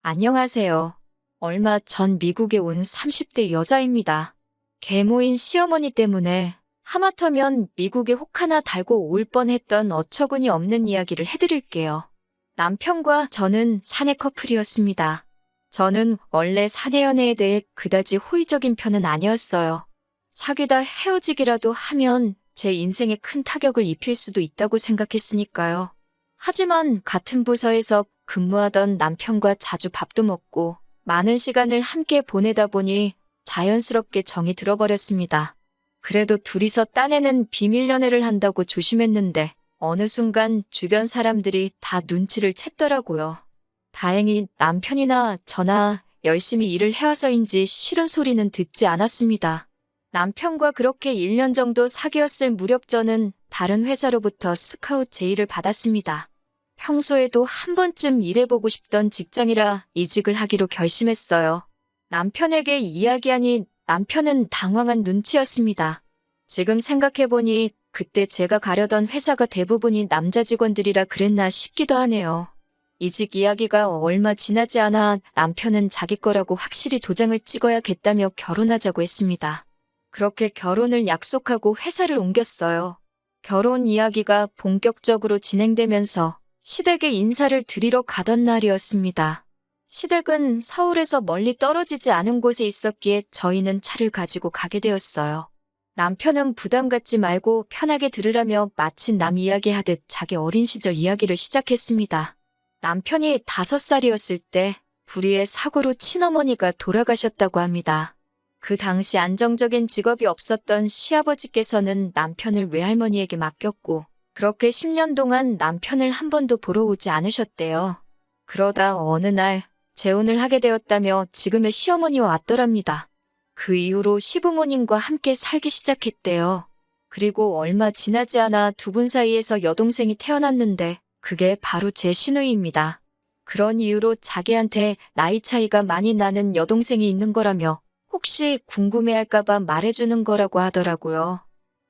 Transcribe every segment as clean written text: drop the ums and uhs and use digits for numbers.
안녕하세요. 얼마 전 미국에 온 30대 여자입니다. 계모인 시어머니 때문에 하마터면 미국에 혹 하나 달고 올 뻔했던 어처구니 없는 이야기를 해드릴게요. 남편과 저는 사내 커플이었습니다. 저는 원래 사내 연애에 대해 그다지 호의적인 편은 아니었어요. 사귀다 헤어지기라도 하면 제 인생에 큰 타격을 입힐 수도 있다고 생각했으니까요. 하지만 같은 부서에서 근무하던 남편과 자주 밥도 먹고 많은 시간을 함께 보내다 보니 자연스럽게 정이 들어버렸습니다. 그래도 둘이서 딴에는 비밀 연애를 한다고 조심했는데 어느 순간 주변 사람들이 다 눈치를 챘더라고요. 다행히 남편이나 저나 열심히 일을 해와서인지 싫은 소리는 듣지 않았습니다. 남편과 그렇게 1년 정도 사귀었을 무렵 저는 다른 회사로부터 스카웃 제의를 받았습니다. 평소에도 한 번쯤 일해보고 싶던 직장이라 이직을 하기로 결심했어요. 남편에게 이야기하니 남편은 당황한 눈치였습니다. 지금 생각해보니 그때 제가 가려던 회사가 대부분이 남자 직원들이라 그랬나 싶기도 하네요. 이직 이야기가 얼마 지나지 않아 남편은 자기 거라고 확실히 도장을 찍어야겠다며 결혼하자고 했습니다. 그렇게 결혼을 약속하고 회사를 옮겼어요. 결혼 이야기가 본격적으로 진행되면서 시댁에 인사를 드리러 가던 날이었습니다. 시댁은 서울에서 멀리 떨어지지 않은 곳에 있었기에 저희는 차를 가지고 가게 되었어요. 남편은 부담 갖지 말고 편하게 들으라며 마치 남 이야기하듯 자기 어린 시절 이야기를 시작했습니다. 남편이 5살이었을 때 불의의 사고로 친어머니가 돌아가셨다고 합니다. 그 당시 안정적인 직업이 없었던 시아버지께서는 남편을 외할머니에게 맡겼고 그렇게 10년 동안 남편을 한 번도 보러 오지 않으셨대요. 그러다 어느 날 재혼을 하게 되었다며 지금의 시어머니와 왔더랍니다. 그 이후로 시부모님과 함께 살기 시작했대요. 그리고 얼마 지나지 않아 두 분 사이에서 여동생이 태어났는데 그게 바로 제 시누이입니다. 그런 이유로 자기한테 나이 차이가 많이 나는 여동생이 있는 거라며 혹시 궁금해할까봐 말해주는 거라고 하더라고요.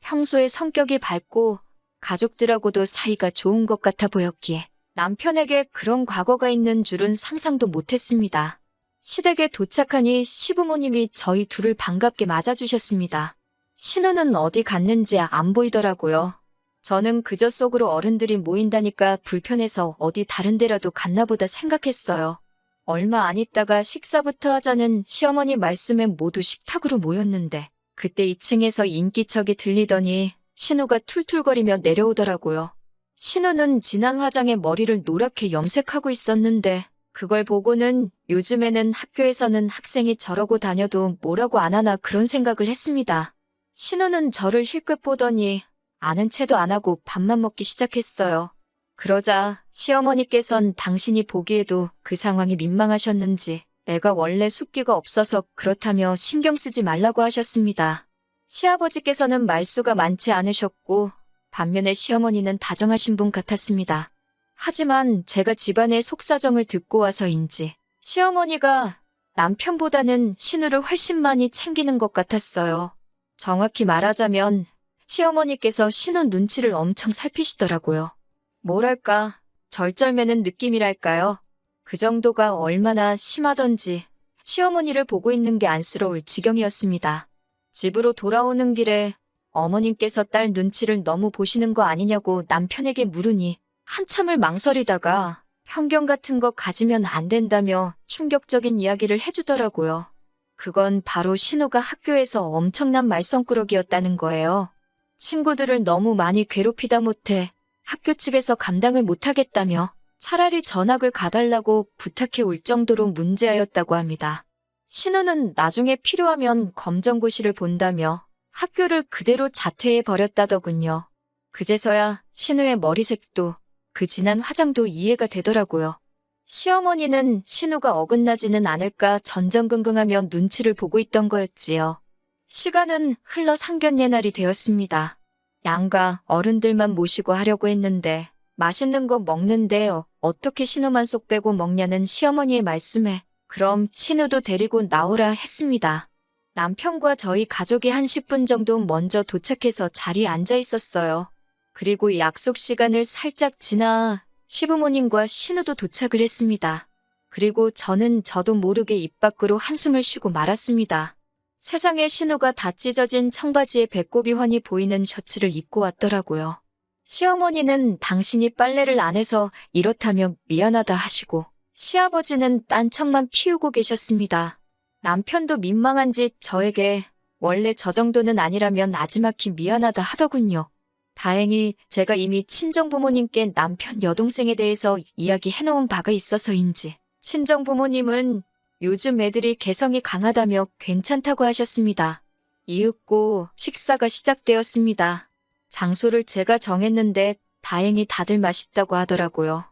평소에 성격이 밝고 가족들하고도 사이가 좋은 것 같아 보였기에 남편에게 그런 과거가 있는 줄은 상상도 못했습니다. 시댁에 도착하니 시부모님이 저희 둘을 반갑게 맞아주셨습니다. 신우는 어디 갔는지 안 보이더라고요. 저는 그저 속으로 어른들이 모인다니까 불편해서 어디 다른 데라도 갔나 보다 생각했어요. 얼마 안 있다가 식사부터 하자는 시어머니 말씀에 모두 식탁으로 모였는데 그때 2층에서 인기척이 들리더니 신우가 툴툴거리며 내려오더라고요. 신우는 진한 화장에 머리를 노랗게 염색하고 있었는데 그걸 보고는 요즘에는 학교에서는 학생이 저러고 다녀도 뭐라고 안 하나 그런 생각을 했습니다. 신우는 저를 힐끗 보더니 아는 체도 안 하고 밥만 먹기 시작했어요. 그러자 시어머니께선 당신이 보기에도 그 상황이 민망하셨는지 애가 원래 숫기가 없어서 그렇다며 신경 쓰지 말라고 하셨습니다. 시아버지께서는 말수가 많지 않으셨고 반면에 시어머니는 다정하신 분 같았습니다. 하지만 제가 집안의 속사정을 듣고 와서인지 시어머니가 남편보다는 신우를 훨씬 많이 챙기는 것 같았어요. 정확히 말하자면 시어머니께서 신우 눈치를 엄청 살피시더라고요. 뭐랄까, 절절매는 느낌이랄까요? 그 정도가 얼마나 심하던지 시어머니를 보고 있는 게 안쓰러울 지경이었습니다. 집으로 돌아오는 길에 어머님께서 딸 눈치를 너무 보시는 거 아니냐고 남편에게 물으니 한참을 망설이다가 편견 같은 거 가지면 안 된다며 충격적인 이야기를 해주더라고요. 그건 바로 신우가 학교에서 엄청난 말썽꾸러기였다는 거예요. 친구들을 너무 많이 괴롭히다 못해 학교 측에서 감당을 못하겠다며 차라리 전학을 가달라고 부탁해 올 정도로 문제아였다고 합니다. 신우는 나중에 필요하면 검정고시를 본다며 학교를 그대로 자퇴해 버렸다더군요. 그제서야 신우의 머리색도 그 진한 화장도 이해가 되더라고요. 시어머니는 신우가 어긋나지는 않을까 전전긍긍하며 눈치를 보고 있던 거였지요. 시간은 흘러 상견례날이 되었습니다. 양가 어른들만 모시고 하려고 했는데 맛있는 거 먹는데 어떻게 신우만 쏙 빼고 먹냐는 시어머니의 말씀에 그럼 신우도 데리고 나오라 했습니다. 남편과 저희 가족이 한 10분 정도 먼저 도착해서 자리에 앉아 있었어요. 그리고 약속 시간을 살짝 지나 시부모님과 신우도 도착을 했습니다. 그리고 저도 모르게 입 밖으로 한숨을 쉬고 말았습니다. 세상에 신우가 다 찢어진 청바지에 배꼽이 훤히 보이는 셔츠를 입고 왔더라고요. 시어머니는 당신이 빨래를 안 해서 이렇다며 미안하다 하시고 시아버지는 딴청만 피우고 계셨습니다. 남편도 민망한지 저에게 원래 저 정도는 아니라면 나지막히 미안하다 하더군요. 다행히 제가 이미 친정부모님께 남편 여동생에 대해서 이야기해놓은 바가 있어서인지 친정부모님은 요즘 애들이 개성이 강하다며 괜찮다고 하셨습니다. 이윽고 식사가 시작되었습니다. 장소를 제가 정했는데 다행히 다들 맛있다고 하더라고요.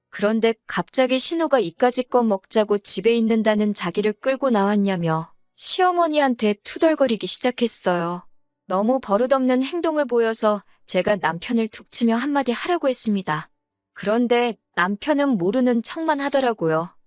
그런데 갑자기 신우가 이까짓 거 먹자고 집에 있는다는 자기를 끌고 나왔냐며 시어머니한테 투덜거리기 시작했어요. 너무 버릇없는 행동을 보여서 제가 남편을 툭 치며 한마디 하라고 했습니다. 그런데 남편은 모르는 척만 하더라고요.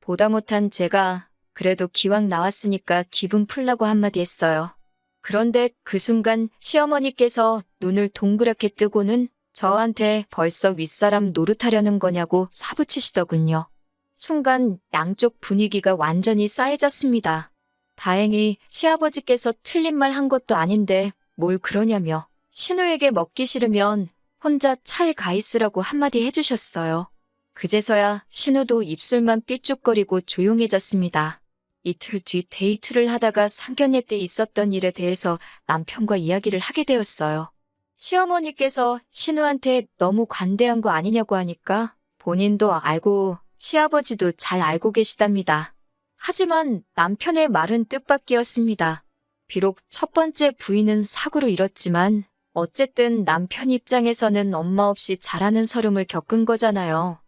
보다 못한 제가 그래도 기왕 나왔으니까 기분 풀라고 한마디 했어요. 그런데 그 순간 시어머니께서 눈을 동그랗게 뜨고는 저한테 벌써 윗사람 노릇하려는 거냐고 사부치시더군요. 순간 양쪽 분위기가 완전히 싸해졌습니다. 다행히 시아버지께서 틀린 말 한 것도 아닌데 뭘 그러냐며 신우에게 먹기 싫으면 혼자 차에 가 있으라고 한마디 해주셨어요. 그제서야 신우도 입술만 삐죽거리고 조용해졌습니다. 이틀 뒤 데이트를 하다가 상견례 때 있었던 일에 대해서 남편과 이야기를 하게 되었어요. 시어머니께서 신우한테 너무 관대한 거 아니냐고 하니까 본인도 알고 시아버지도 잘 알고 계시답니다. 하지만 남편의 말은 뜻밖이었습니다. 비록 첫 번째 부인은 사고로 잃었지만 어쨌든 남편 입장에서는 엄마 없이 자라는 서름을 겪은 거잖아요.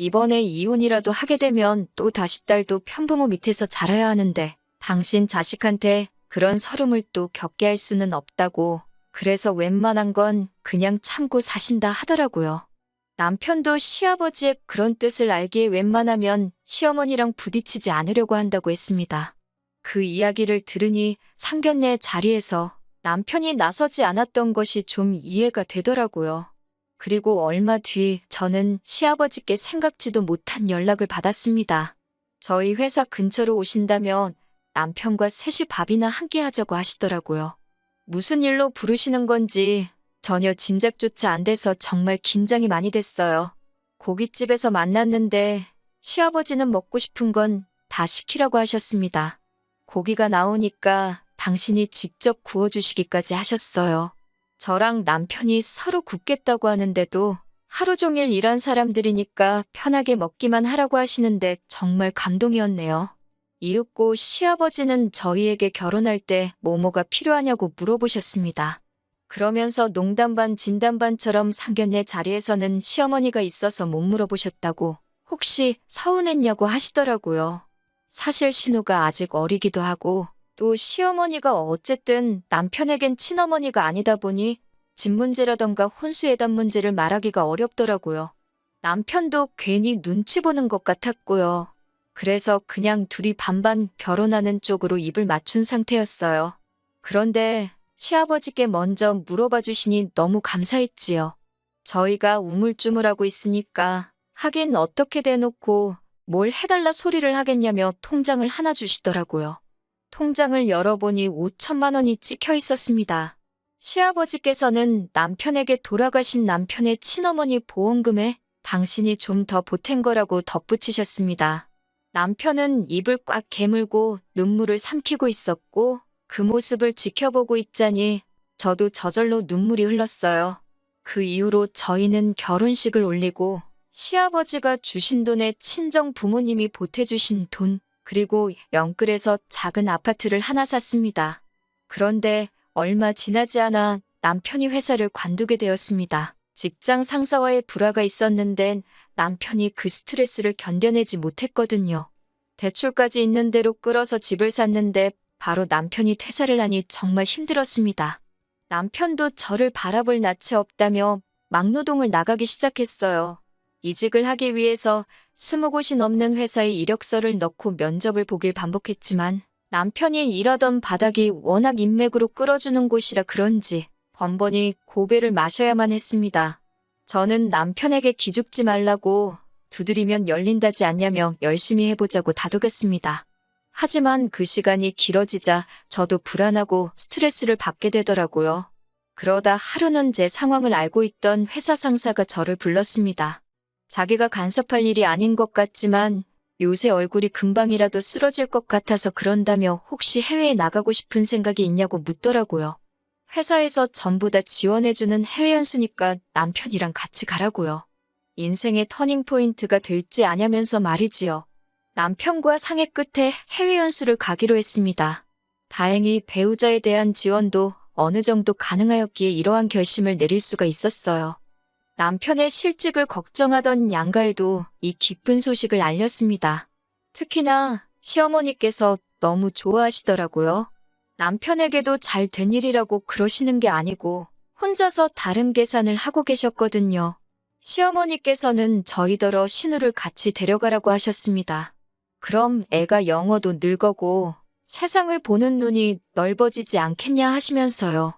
이번에 이혼이라도 하게 되면 또 다시 딸도 편부모 밑에서 자라야 하는데 당신 자식한테 그런 서름을 또 겪게 할 수는 없다고 그래서 웬만한 건 그냥 참고 사신다 하더라고요. 남편도 시아버지의 그런 뜻을 알기에 웬만하면 시어머니랑 부딪히지 않으려고 한다고 했습니다. 그 이야기를 들으니 상견례 자리에서 남편이 나서지 않았던 것이 좀 이해가 되더라고요. 그리고 얼마 뒤 저는 시아버지께 생각지도 못한 연락을 받았습니다. 저희 회사 근처로 오신다면 남편과 셋이 밥이나 함께 하자고 하시더라고요. 무슨 일로 부르시는 건지 전혀 짐작조차 안 돼서 정말 긴장이 많이 됐어요. 고깃집에서 만났는데 시아버지는 먹고 싶은 건 다 시키라고 하셨습니다. 고기가 나오니까 당신이 직접 구워주시기까지 하셨어요. 저랑 남편이 서로 굽겠다고 하는데도 하루 종일 일한 사람들이니까 편하게 먹기만 하라고 하시는데 정말 감동이었네요. 이윽고 시아버지는 저희에게 결혼할 때 뭐뭐가 필요하냐고 물어보셨습니다. 그러면서 농담 반 진담 반처럼 상견례 자리에서는 시어머니가 있어서 못 물어보셨다고 혹시 서운했냐고 하시더라고요. 사실 신우가 아직 어리기도 하고 또 시어머니가 어쨌든 남편에겐 친어머니가 아니다 보니 집 문제라던가 혼수예단 문제를 말하기가 어렵더라고요. 남편도 괜히 눈치 보는 것 같았고요. 그래서 그냥 둘이 반반 결혼하는 쪽으로 입을 맞춘 상태였어요. 그런데 시아버지께 먼저 물어봐 주시니 너무 감사했지요. 저희가 우물쭈물하고 있으니까 하긴 어떻게 대놓고 뭘 해달라 소리를 하겠냐며 통장을 하나 주시더라고요. 통장을 열어보니 5천만 원이 찍혀 있었습니다. 시아버지께서는 남편에게 돌아가신 남편의 친어머니 보험금에 당신이 좀 더 보탠 거라고 덧붙이셨습니다. 남편은 입을 꽉 깨물고 눈물을 삼키고 있었고 그 모습을 지켜보고 있자니 저도 저절로 눈물이 흘렀어요. 그 이후로 저희는 결혼식을 올리고 시아버지가 주신 돈에 친정 부모님이 보태주신 돈 그리고 영끌에서 작은 아파트를 하나 샀습니다. 그런데 얼마 지나지 않아 남편이 회사를 관두게 되었습니다. 직장 상사와의 불화가 있었는데 남편이 그 스트레스를 견뎌내지 못했거든요. 대출까지 있는 대로 끌어서 집을 샀는데 바로 남편이 퇴사를 하니 정말 힘들었습니다. 남편도 저를 바라볼 낯이 없다며 막노동을 나가기 시작했어요. 이직을 하기 위해서 20곳이 넘는 회사에 이력서를 넣고 면접을 보길 반복했지만 남편이 일하던 바닥이 워낙 인맥으로 끌어주는 곳이라 그런지 번번이 고배를 마셔야만 했습니다. 저는 남편에게 기죽지 말라고 두드리면 열린다지 않냐며 열심히 해보자고 다독였습니다. 하지만 그 시간이 길어지자 저도 불안하고 스트레스를 받게 되더라고요. 그러다 하루는 제 상황을 알고 있던 회사 상사가 저를 불렀습니다. 자기가 간섭할 일이 아닌 것 같지만 요새 얼굴이 금방이라도 쓰러질 것 같아서 그런다며 혹시 해외에 나가고 싶은 생각이 있냐고 묻더라고요. 회사에서 전부 다 지원해주는 해외 연수니까 남편이랑 같이 가라고요. 인생의 터닝포인트가 될지 아냐면서 말이지요. 남편과 상의 끝에 해외 연수를 가기로 했습니다. 다행히 배우자에 대한 지원도 어느 정도 가능하였기에 이러한 결심을 내릴 수가 있었어요. 남편의 실직을 걱정하던 양가에도 이 기쁜 소식을 알렸습니다. 특히나 시어머니께서 너무 좋아하시더라고요. 남편에게도 잘 된 일이라고 그러시는 게 아니고 혼자서 다른 계산을 하고 계셨거든요. 시어머니께서는 저희더러 신우를 같이 데려가라고 하셨습니다. 그럼 애가 영어도 늘거고 세상을 보는 눈이 넓어지지 않겠냐 하시면서요.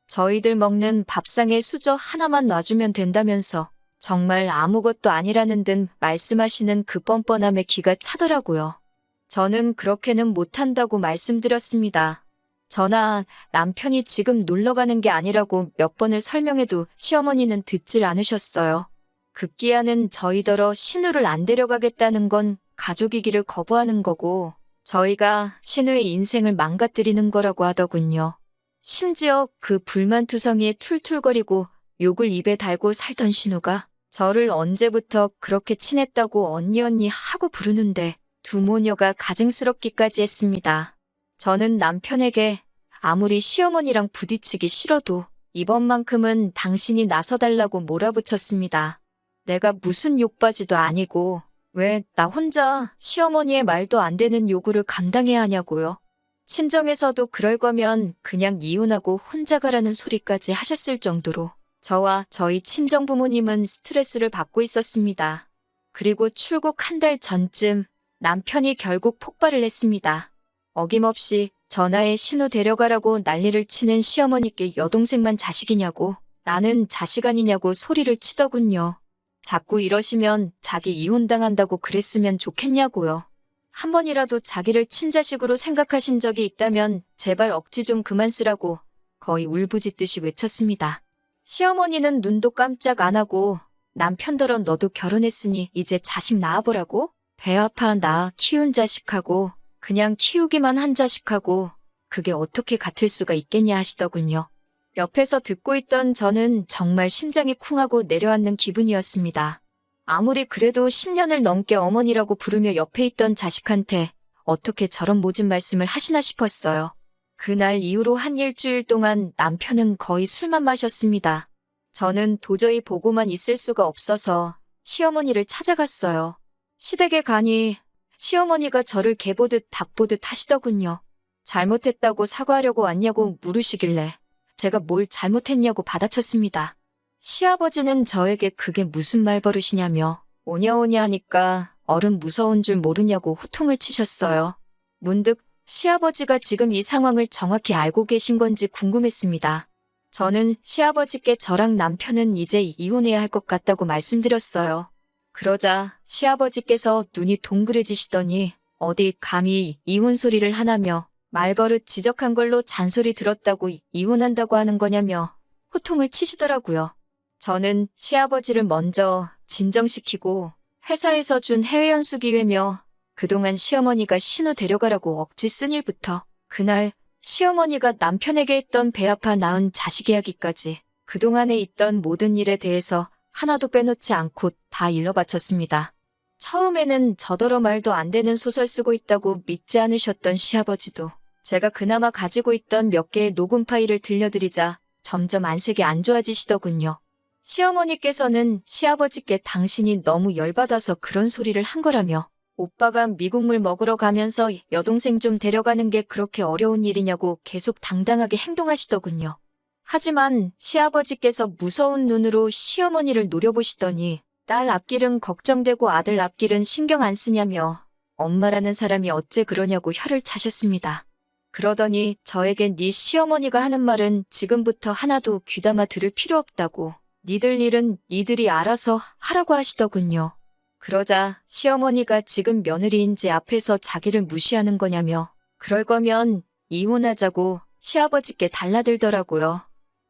저희들 먹는 밥상에 수저 하나만 놔주면 된다면서 정말 아무것도 아니라는 듯 말씀하시는 그 뻔뻔함에 기가 차더라고요. 저는 그렇게는 못한다고 말씀드렸습니다. 저나 남편이 지금 놀러가는 게 아니라고 몇 번을 설명해도 시어머니는 듣질 않으셨어요. 급기야는 저희더러 신우를 안 데려가겠다는 건 가족이기를 거부하는 거고 저희가 신우의 인생을 망가뜨리는 거라고 하더군요. 심지어 그 불만투성이에 툴툴거리고 욕을 입에 달고 살던 신우가 저를 언제부터 그렇게 친했다고 언니 하고 부르는데 두 모녀가 가증스럽기까지 했습니다. 저는 남편에게 아무리 시어머니랑 부딪히기 싫어도 이번만큼은 당신이 나서달라고 몰아붙였습니다. 내가 무슨 욕바지도 아니고 왜 나 혼자 시어머니의 말도 안 되는 요구를 감당해야 하냐고요. 친정에서도 그럴 거면 그냥 이혼하고 혼자 가라는 소리까지 하셨을 정도로 저와 저희 친정 부모님은 스트레스를 받고 있었습니다. 그리고 출국 한 달 전쯤 남편이 결국 폭발을 했습니다. 어김없이 전화에 신우 데려가라고 난리를 치는 시어머니께 여동생만 자식이냐고 나는 자식 아니냐고 소리를 치더군요. 자꾸 이러시면 자기 이혼당한다고 그랬으면 좋겠냐고요. 한 번이라도 자기를 친자식으로 생각하신 적이 있다면 제발 억지 좀 그만 쓰라고 거의 울부짖듯이 외쳤습니다. 시어머니는 눈도 깜짝 안 하고 남편더러 너도 결혼했으니 이제 자식 낳아보라고? 배 아파 나 키운 자식하고 그냥 키우기만 한 자식하고 그게 어떻게 같을 수가 있겠냐 하시더군요. 옆에서 듣고 있던 저는 정말 심장이 쿵하고 내려앉는 기분이었습니다. 아무리 그래도 10년을 넘게 어머니라고 부르며 옆에 있던 자식한테 어떻게 저런 모진 말씀을 하시나 싶었어요. 그날 이후로 한 일주일 동안 남편은 거의 술만 마셨습니다. 저는 도저히 보고만 있을 수가 없어서 시어머니를 찾아갔어요. 시댁에 가니 시어머니가 저를 개 보듯 닭 보듯 하시더군요. 잘못했다고 사과하려고 왔냐고 물으시길래 제가 뭘 잘못했냐고 받아쳤습니다. 시아버지는 저에게 그게 무슨 말버릇이냐며 오냐오냐 하니까 어른 무서운 줄 모르냐고 호통을 치셨어요. 문득 시아버지가 지금 이 상황을 정확히 알고 계신 건지 궁금했습니다. 저는 시아버지께 저랑 남편은 이제 이혼해야 할 것 같다고 말씀드렸어요. 그러자 시아버지께서 눈이 동그래지시더니 어디 감히 이혼 소리를 하나며 말버릇 지적한 걸로 잔소리 들었다고 이혼한다고 하는 거냐며 호통을 치시더라고요. 저는 시아버지를 먼저 진정시키고 회사에서 준 해외 연수 기회며 그동안 시어머니가 신우 데려가라고 억지 쓴 일부터 그날 시어머니가 남편에게 했던 배 아파 낳은 자식 이야기까지 그동안에 있던 모든 일에 대해서 하나도 빼놓지 않고 다 일러바쳤습니다. 처음에는 저더러 말도 안 되는 소설 쓰고 있다고 믿지 않으셨던 시아버지도 제가 그나마 가지고 있던 몇 개의 녹음 파일을 들려드리자 점점 안색이 안 좋아지시더군요. 시어머니께서는 시아버지께 당신이 너무 열받아서 그런 소리를 한 거라며 오빠가 미국물 먹으러 가면서 여동생 좀 데려가는 게 그렇게 어려운 일이냐고 계속 당당하게 행동하시더군요. 하지만 시아버지께서 무서운 눈으로 시어머니를 노려보시더니 딸 앞길은 걱정되고 아들 앞길은 신경 안 쓰냐며 엄마라는 사람이 어째 그러냐고 혀를 차셨습니다. 그러더니 저에게 네 시어머니가 하는 말은 지금부터 하나도 귀담아 들을 필요 없다고 니들 일은 니들이 알아서 하라고 하시더군요. 그러자 시어머니가 지금 며느리인지 앞에서 자기를 무시하는 거냐며 그럴 거면 이혼하자고 시아버지께 달라들더라고요.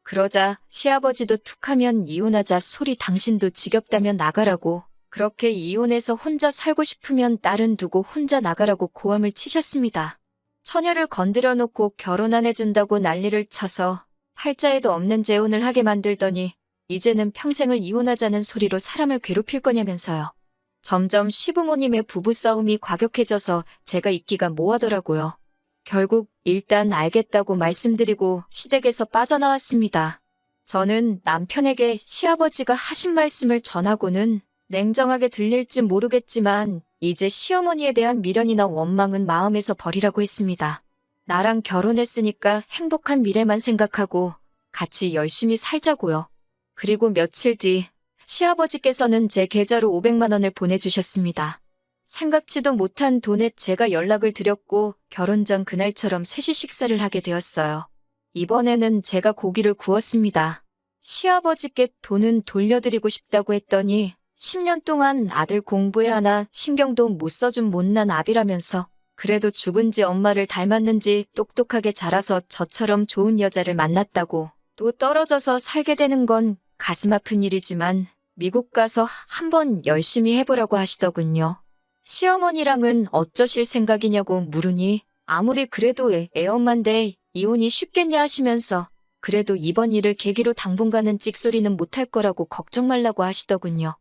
그러자 시아버지도 툭하면 이혼하자 소리 당신도 지겹다면 나가라고 그렇게 이혼해서 혼자 살고 싶으면 딸은 두고 혼자 나가라고 고함을 치셨습니다. 처녀를 건드려 놓고 결혼 안 해준다고 난리를 쳐서 팔자에도 없는 재혼을 하게 만들더니 이제는 평생을 이혼하자는 소리로 사람을 괴롭힐 거냐면서요. 점점 시부모님의 부부싸움이 과격해져서 제가 있기가 뭐하더라고요. 결국 일단 알겠다고 말씀드리고 시댁에서 빠져나왔습니다. 저는 남편에게 시아버지가 하신 말씀을 전하고는 냉정하게 들릴지 모르겠지만 이제 시어머니에 대한 미련이나 원망은 마음에서 버리라고 했습니다. 나랑 결혼했으니까 행복한 미래만 생각하고 같이 열심히 살자고요. 그리고 며칠 뒤 시아버지께서는 제 계좌로 500만 원을 보내주셨습니다. 생각지도 못한 돈에 제가 연락을 드렸고 결혼 전 그날처럼 셋이 식사를 하게 되었어요. 이번에는 제가 고기를 구웠습니다. 시아버지께 돈은 돌려드리고 싶다고 했더니 10년 동안 아들 공부에 하나 신경도 못 써준 못난 아비라면서 그래도 죽은지 엄마를 닮았는지 똑똑하게 자라서 저처럼 좋은 여자를 만났다고 또 떨어져서 살게 되는 건 가슴 아픈 일이지만 미국 가서 한번 열심히 해보라고 하시더군요. 시어머니랑은 어쩌실 생각이냐고 물으니 아무리 그래도 애엄마인데 이혼이 쉽겠냐 하시면서 그래도 이번 일을 계기로 당분간은 찍소리는 못할 거라고 걱정 말라고 하시더군요.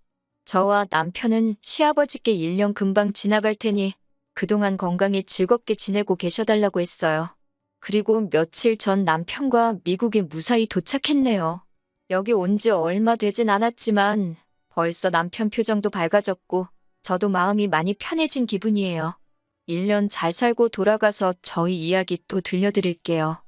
저와 남편은 시아버지께 1년 금방 지나갈 테니 그동안 건강히 즐겁게 지내고 계셔달라고 했어요. 그리고 며칠 전 남편과 미국에 무사히 도착했네요. 여기 온 지 얼마 되진 않았지만 벌써 남편 표정도 밝아졌고 저도 마음이 많이 편해진 기분이에요. 1년 잘 살고 돌아가서 저희 이야기 또 들려드릴게요.